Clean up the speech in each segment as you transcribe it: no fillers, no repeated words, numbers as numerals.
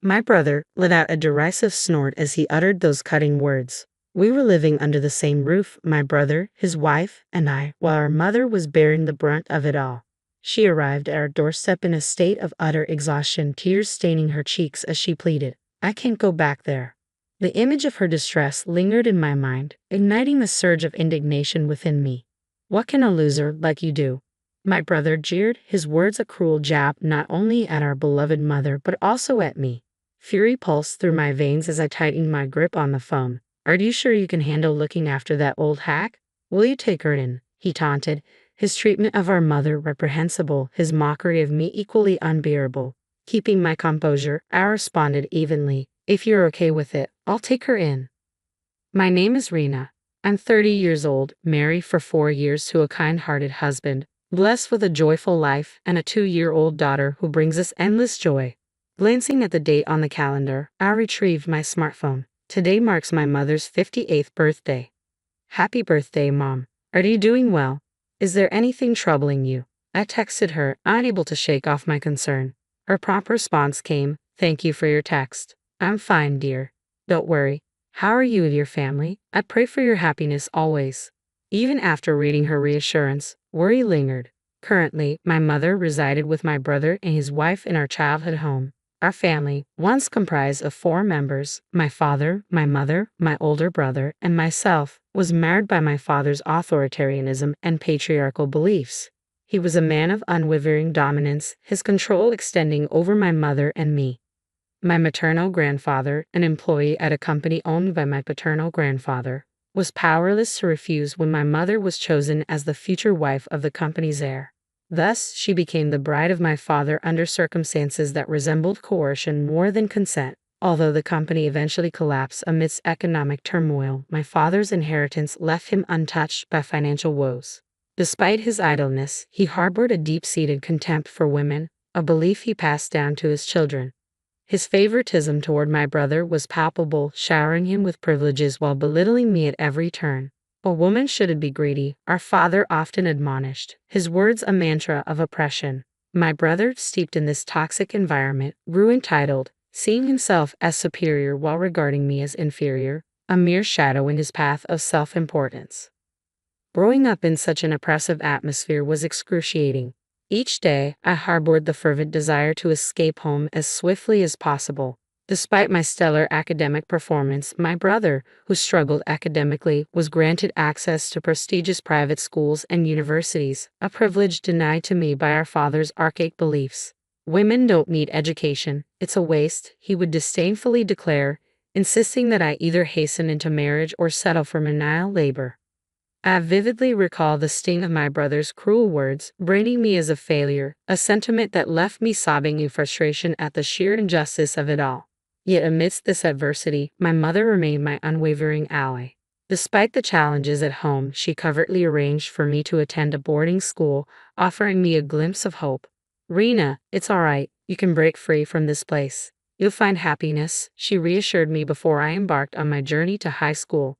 My brother let out a derisive snort as he uttered those cutting words. We were living under the same roof, my brother, his wife, and I, while our mother was bearing the brunt of it all. She arrived at our doorstep in a state of utter exhaustion, tears staining her cheeks as she pleaded, "I can't go back there." The image of her distress lingered in my mind, igniting the surge of indignation within me. "What can a loser like you do?" My brother jeered, his words a cruel jab not only at our beloved mother but also at me. Fury pulsed through my veins as I tightened my grip on the phone. "Are you sure you can handle looking after that old hack? Will you take her in?" he taunted, his treatment of our mother reprehensible, his mockery of me equally unbearable. Keeping my composure, I responded evenly, "If you're okay with it, I'll take her in." "My name is Rena. I'm 30 years old, married for 4 years to a kind-hearted husband, blessed with a joyful life and a 2-year-old daughter who brings us endless joy." Glancing at the date on the calendar, I retrieved my smartphone. Today marks my mother's 58th birthday. "Happy birthday, Mom. Are you doing well? Is there anything troubling you?" I texted her, unable to shake off my concern. Her prompt response came, "Thank you for your text. I'm fine, dear. Don't worry. How are you and your family? I pray for your happiness always." Even after reading her reassurance, worry lingered. Currently, my mother resided with my brother and his wife in our childhood home. Our family, once comprised of 4 members, my father, my mother, my older brother, and myself, was marred by my father's authoritarianism and patriarchal beliefs. He was a man of unwavering dominance, his control extending over my mother and me. My maternal grandfather, an employee at a company owned by my paternal grandfather, was powerless to refuse when my mother was chosen as the future wife of the company's heir. Thus, she became the bride of my father under circumstances that resembled coercion more than consent. Although the company eventually collapsed amidst economic turmoil, my father's inheritance left him untouched by financial woes. Despite his idleness, he harbored a deep-seated contempt for women, a belief he passed down to his children. His favoritism toward my brother was palpable, showering him with privileges while belittling me at every turn. "A woman shouldn't be greedy," our father often admonished, his words a mantra of oppression. My brother, steeped in this toxic environment, grew entitled, seeing himself as superior while regarding me as inferior, a mere shadow in his path of self-importance. Growing up in such an oppressive atmosphere was excruciating. Each day, I harbored the fervent desire to escape home as swiftly as possible. Despite my stellar academic performance, my brother, who struggled academically, was granted access to prestigious private schools and universities, a privilege denied to me by our father's archaic beliefs. "Women don't need education, it's a waste," he would disdainfully declare, insisting that I either hasten into marriage or settle for menial labor. I vividly recall the sting of my brother's cruel words, branding me as a failure, a sentiment that left me sobbing in frustration at the sheer injustice of it all. Yet amidst this adversity, my mother remained my unwavering ally. Despite the challenges at home, she covertly arranged for me to attend a boarding school, offering me a glimpse of hope. "Rena, it's all right. You can break free from this place. You'll find happiness," she reassured me before I embarked on my journey to high school.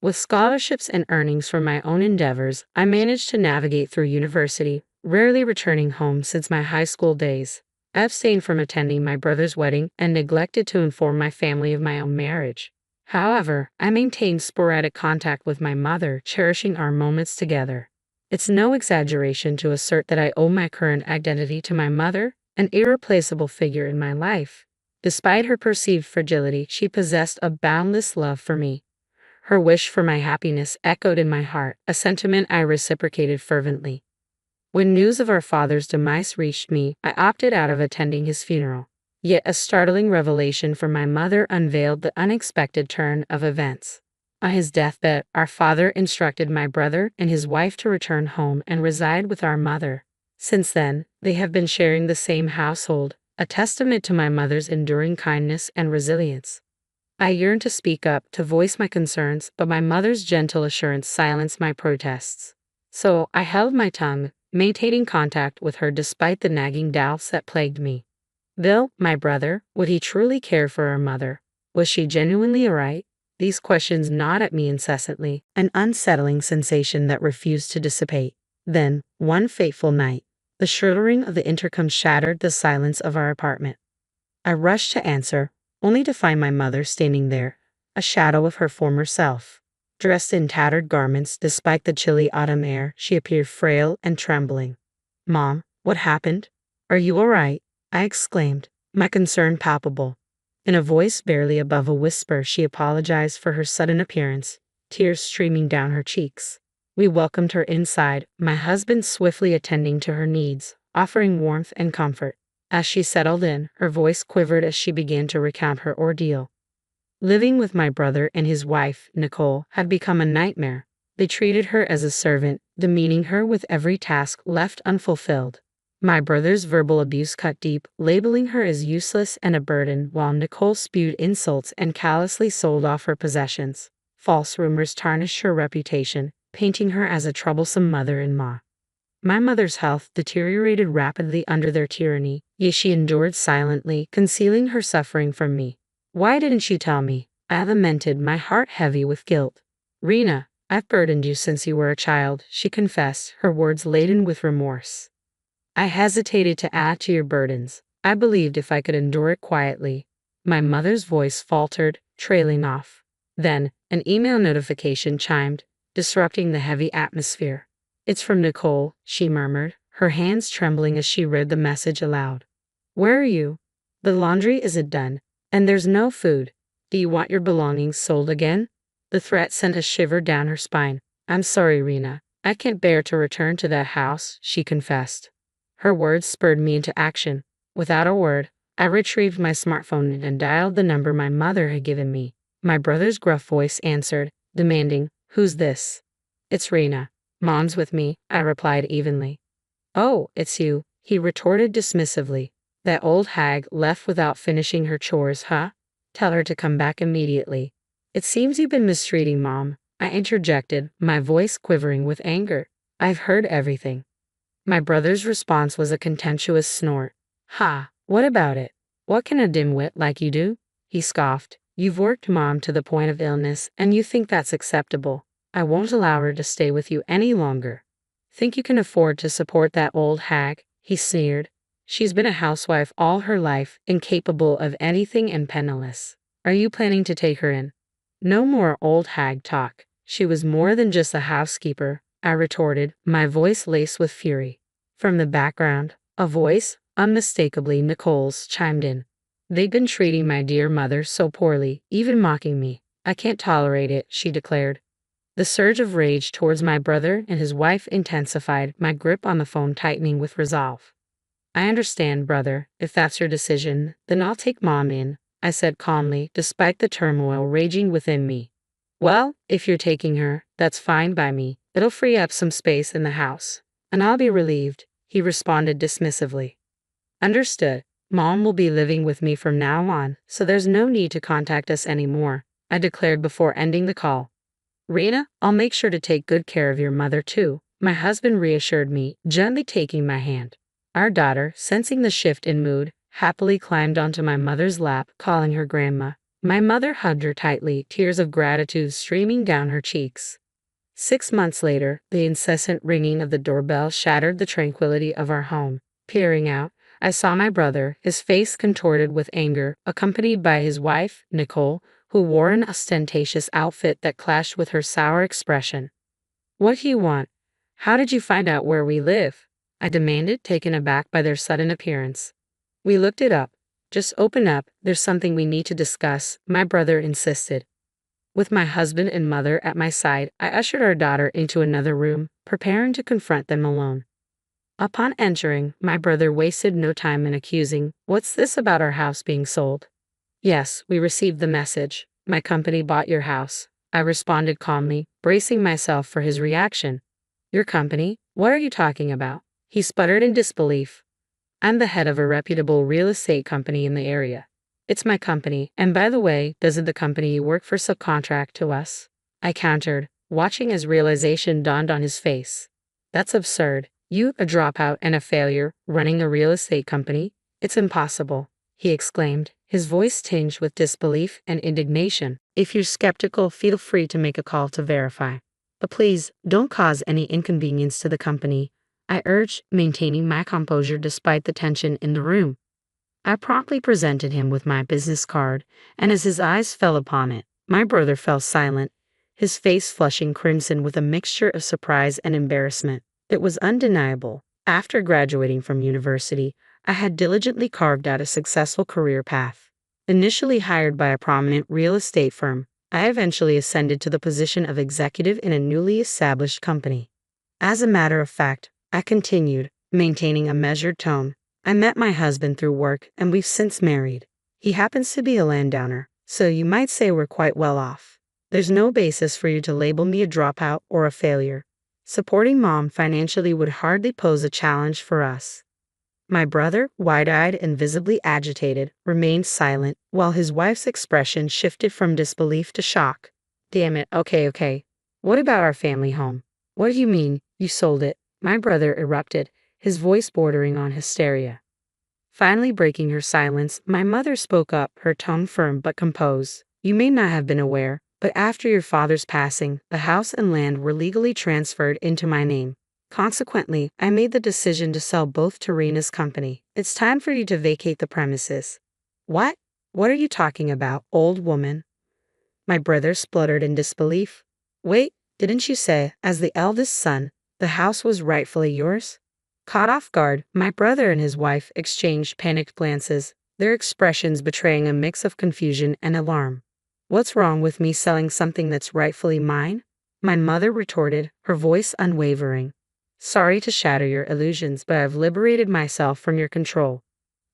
With scholarships and earnings from my own endeavors, I managed to navigate through university, rarely returning home since my high school days. I abstained from attending my brother's wedding and neglected to inform my family of my own marriage. However, I maintained sporadic contact with my mother, cherishing our moments together. It's no exaggeration to assert that I owe my current identity to my mother, an irreplaceable figure in my life. Despite her perceived fragility, she possessed a boundless love for me. Her wish for my happiness echoed in my heart, a sentiment I reciprocated fervently. When news of our father's demise reached me, I opted out of attending his funeral. Yet a startling revelation from my mother unveiled the unexpected turn of events. On his deathbed, our father instructed my brother and his wife to return home and reside with our mother. Since then, they have been sharing the same household, a testament to my mother's enduring kindness and resilience. I yearned to speak up, to voice my concerns, but my mother's gentle assurance silenced my protests. So I held my tongue, maintaining contact with her despite the nagging doubts that plagued me. Bill, my brother, would he truly care for our mother? Was she genuinely alright? These questions gnawed at me incessantly, an unsettling sensation that refused to dissipate. Then, one fateful night, the shuddering of the intercom shattered the silence of our apartment. I rushed to answer, only to find my mother standing there, a shadow of her former self. Dressed in tattered garments despite the chilly autumn air, she appeared frail and trembling. Mom, what happened? Are you all right? I exclaimed, my concern palpable. In a voice barely above a whisper, she apologized for her sudden appearance, tears streaming down her cheeks. We welcomed her inside, my husband swiftly attending to her needs, offering warmth and comfort. As she settled in, her voice quivered as she began to recount her ordeal. Living with my brother and his wife, Nicole, had become a nightmare. They treated her as a servant, demeaning her with every task left unfulfilled. My brother's verbal abuse cut deep, labeling her as useless and a burden, while Nicole spewed insults and callously sold off her possessions. False rumors tarnished her reputation, painting her as a troublesome mother-in-law. My mother's health deteriorated rapidly under their tyranny, yet she endured silently, concealing her suffering from me. Why didn't you tell me? I lamented, my heart heavy with guilt. Rena, I've burdened you since you were a child, she confessed, her words laden with remorse. I hesitated to add to your burdens. I believed if I could endure it quietly. My mother's voice faltered, trailing off. Then, an email notification chimed, disrupting the heavy atmosphere. It's from Nicole, she murmured, her hands trembling as she read the message aloud. Where are you? The laundry isn't done, and there's no food. Do you want your belongings sold again? The threat sent a shiver down her spine. I'm sorry, Rena. I can't bear to return to that house, she confessed. Her words spurred me into action. Without a word, I retrieved my smartphone and dialed the number my mother had given me. My brother's gruff voice answered, demanding, Who's this? It's Rena. Mom's with me, I replied evenly. Oh, it's you, he retorted dismissively. That old hag left without finishing her chores, huh? Tell her to come back immediately. It seems you've been mistreating Mom, I interjected, my voice quivering with anger. I've heard everything. My brother's response was a contemptuous snort. Ha, what about it? What can a dimwit like you do? He scoffed. You've worked Mom to the point of illness, and you think that's acceptable. I won't allow her to stay with you any longer. Think you can afford to support that old hag? He sneered. She's been a housewife all her life, incapable of anything and penniless. Are you planning to take her in? No more old hag talk. She was more than just a housekeeper, I retorted, my voice laced with fury. From the background, a voice, unmistakably Nicole's, chimed in. They've been treating my dear mother so poorly, even mocking me. I can't tolerate it, she declared. The surge of rage towards my brother and his wife intensified, my grip on the phone tightening with resolve. I understand, brother. If that's your decision, then I'll take Mom in, I said calmly, despite the turmoil raging within me. Well, if you're taking her, that's fine by me. It'll free up some space in the house. And I'll be relieved, he responded dismissively. Understood. Mom will be living with me from now on, so there's no need to contact us anymore, I declared before ending the call. Rena, I'll make sure to take good care of your mother too, my husband reassured me, gently taking my hand. Our daughter, sensing the shift in mood, happily climbed onto my mother's lap, calling her grandma. My mother hugged her tightly, tears of gratitude streaming down her cheeks. 6 months later, the incessant ringing of the doorbell shattered the tranquility of our home. Peering out, I saw my brother, his face contorted with anger, accompanied by his wife, Nicole, who wore an ostentatious outfit that clashed with her sour expression. What do you want? How did you find out where we live? I demanded, taken aback by their sudden appearance. We looked it up. Just open up, there's something we need to discuss, my brother insisted. With my husband and mother at my side, I ushered our daughter into another room, preparing to confront them alone. Upon entering, my brother wasted no time in accusing, What's this about our house being sold? Yes, we received the message. My company bought your house, I responded calmly, bracing myself for his reaction. Your company? What are you talking about? He sputtered in disbelief. I'm the head of a reputable real estate company in the area. It's my company, and by the way, doesn't the company you work for subcontract to us? I countered, watching as realization dawned on his face. That's absurd. You, a dropout and a failure, running a real estate company? It's impossible, he exclaimed, his voice tinged with disbelief and indignation. If you're skeptical, feel free to make a call to verify. But please, don't cause any inconvenience to the company, I urged, maintaining my composure despite the tension in the room. I promptly presented him with my business card, and as his eyes fell upon it, my brother fell silent, his face flushing crimson with a mixture of surprise and embarrassment. It was undeniable. After graduating from university, I had diligently carved out a successful career path. Initially hired by a prominent real estate firm, I eventually ascended to the position of executive in a newly established company. As a matter of fact, I continued, maintaining a measured tone. I met my husband through work, and we've since married. He happens to be a landowner, so you might say we're quite well off. There's no basis for you to label me a dropout or a failure. Supporting Mom financially would hardly pose a challenge for us. My brother, wide-eyed and visibly agitated, remained silent, while his wife's expression shifted from disbelief to shock. Damn it, okay. What about our family home? What do you mean, you sold it? My brother erupted, his voice bordering on hysteria. Finally breaking her silence, my mother spoke up, her tone firm but composed. You may not have been aware, but after your father's passing, the house and land were legally transferred into my name. Consequently, I made the decision to sell both to Rena's company. It's time for you to vacate the premises. What? What are you talking about, old woman? My brother spluttered in disbelief. Wait, didn't you say, as the eldest son, the house was rightfully yours? Caught off guard, my brother and his wife exchanged panicked glances, their expressions betraying a mix of confusion and alarm. What's wrong with me selling something that's rightfully mine? My mother retorted, her voice unwavering. Sorry to shatter your illusions, but I've liberated myself from your control.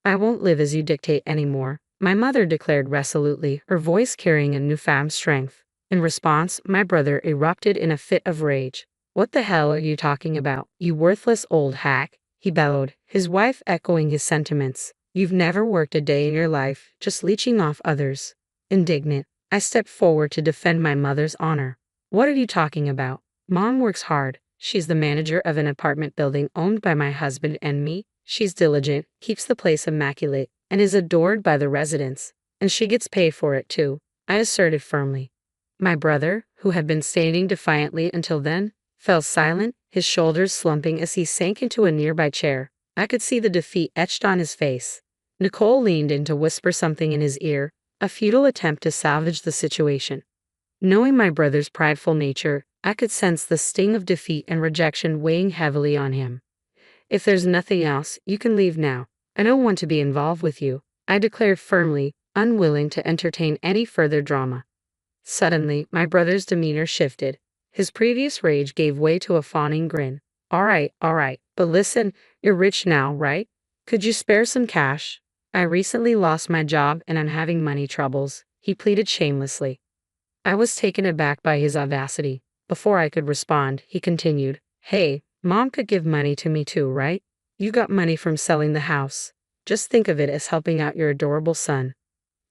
I won't live as you dictate anymore, my mother declared resolutely, her voice carrying a newfound strength. In response, my brother erupted in a fit of rage. What the hell are you talking about, you worthless old hack? He bellowed, his wife echoing his sentiments. You've never worked a day in your life, just leeching off others. Indignant, I stepped forward to defend my mother's honor. What are you talking about? Mom works hard. She's the manager of an apartment building owned by my husband and me. She's diligent, keeps the place immaculate, and is adored by the residents. And she gets paid for it too, I asserted firmly. My brother, who had been standing defiantly until then, fell silent, his shoulders slumping as he sank into a nearby chair. I could see the defeat etched on his face. Nicole leaned in to whisper something in his ear, a futile attempt to salvage the situation. Knowing my brother's prideful nature, I could sense the sting of defeat and rejection weighing heavily on him. If there's nothing else, you can leave now. I don't want to be involved with you, I declared firmly, unwilling to entertain any further drama. Suddenly, my brother's demeanor shifted. His previous rage gave way to a fawning grin. All right, but listen, you're rich now, right? Could you spare some cash? I recently lost my job and I'm having money troubles, he pleaded shamelessly. I was taken aback by his audacity. Before I could respond, he continued, Hey, Mom could give money to me too, right? You got money from selling the house. Just think of it as helping out your adorable son.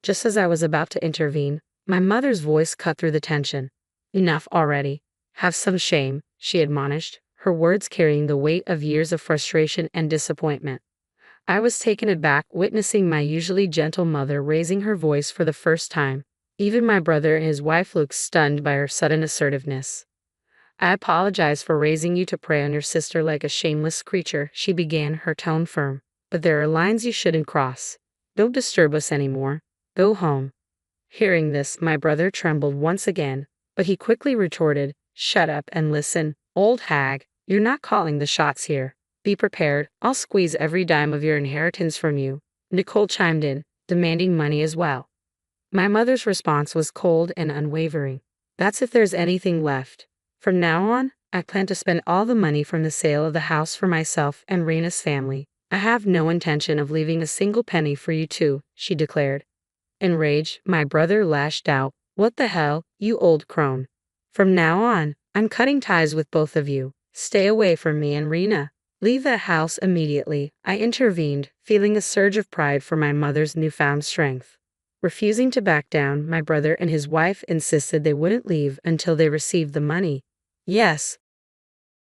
Just as I was about to intervene, my mother's voice cut through the tension. Enough already. Have some shame, she admonished, her words carrying the weight of years of frustration and disappointment. I was taken aback witnessing my usually gentle mother raising her voice for the first time. Even my brother and his wife looked stunned by her sudden assertiveness. I apologize for raising you to prey on your sister like a shameless creature, she began, her tone firm. But there are lines you shouldn't cross. Don't disturb us anymore. Go home. Hearing this, my brother trembled once again, but he quickly retorted, Shut up and listen, old hag, you're not calling the shots here. Be prepared, I'll squeeze every dime of your inheritance from you. Nicole chimed in, demanding money as well. My mother's response was cold and unwavering. That's if there's anything left. From now on, I plan to spend all the money from the sale of the house for myself and Rena's family. I have no intention of leaving a single penny for you two, she declared. Enraged, my brother lashed out. What the hell, you old crone. From now on, I'm cutting ties with both of you. Stay away from me and Rena. Leave that house immediately, I intervened, feeling a surge of pride for my mother's newfound strength. Refusing to back down, my brother and his wife insisted they wouldn't leave until they received the money. Yes,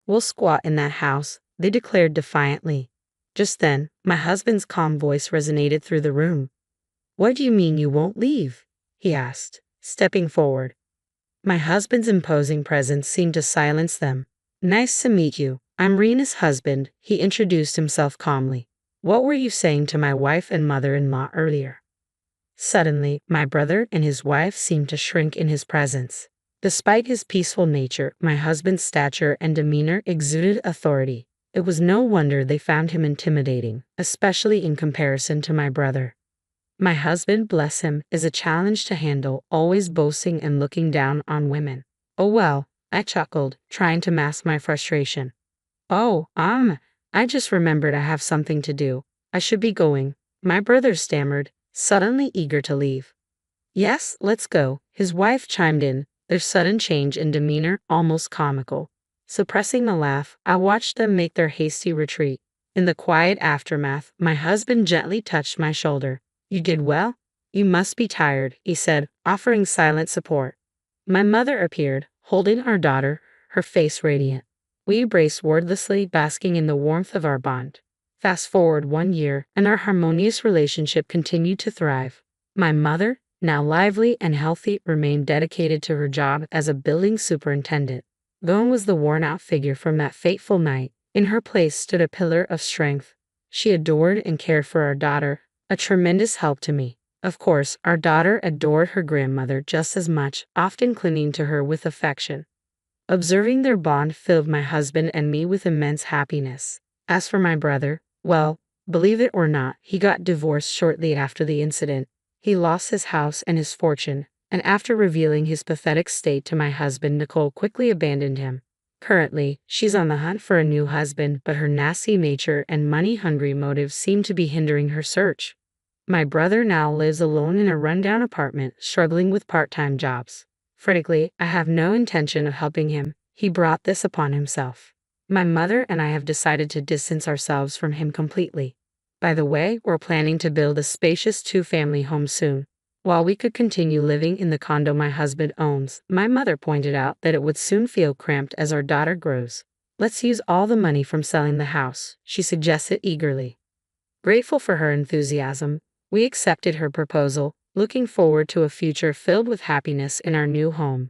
we'll squat in that house, they declared defiantly. Just then, my husband's calm voice resonated through the room. What do you mean you won't leave? He asked, stepping forward. My husband's imposing presence seemed to silence them. Nice to meet you. I'm Rena's husband, he introduced himself calmly. What were you saying to my wife and mother-in-law earlier? Suddenly, my brother and his wife seemed to shrink in his presence. Despite his peaceful nature, my husband's stature and demeanor exuded authority. It was no wonder they found him intimidating, especially in comparison to my brother. My husband, bless him, is a challenge to handle, always boasting and looking down on women. Oh well, I chuckled, trying to mask my frustration. Oh, I just remembered I have something to do. I should be going. My brother stammered, suddenly eager to leave. Yes, let's go, his wife chimed in, their sudden change in demeanor almost comical. Suppressing a laugh, I watched them make their hasty retreat. In the quiet aftermath, my husband gently touched my shoulder. You did well? You must be tired, he said, offering silent support. My mother appeared, holding our daughter, her face radiant. We embraced wordlessly, basking in the warmth of our bond. Fast forward 1 year, and our harmonious relationship continued to thrive. My mother, now lively and healthy, remained dedicated to her job as a building superintendent. Gone was the worn-out figure from that fateful night. In her place stood a pillar of strength. She adored and cared for our daughter, a tremendous help to me. Of course, our daughter adored her grandmother just as much, often clinging to her with affection. Observing their bond filled my husband and me with immense happiness. As for my brother, well, believe it or not, he got divorced shortly after the incident. He lost his house and his fortune, and after revealing his pathetic state to my husband, Nicole quickly abandoned him. Currently, she's on the hunt for a new husband, but her nasty nature and money-hungry motives seem to be hindering her search. My brother now lives alone in a rundown apartment, struggling with part-time jobs. Frankly, I have no intention of helping him. He brought this upon himself. My mother and I have decided to distance ourselves from him completely. By the way, we're planning to build a spacious two-family home soon. While we could continue living in the condo my husband owns, my mother pointed out that it would soon feel cramped as our daughter grows. Let's use all the money from selling the house, she suggested eagerly. Grateful for her enthusiasm, we accepted her proposal, looking forward to a future filled with happiness in our new home.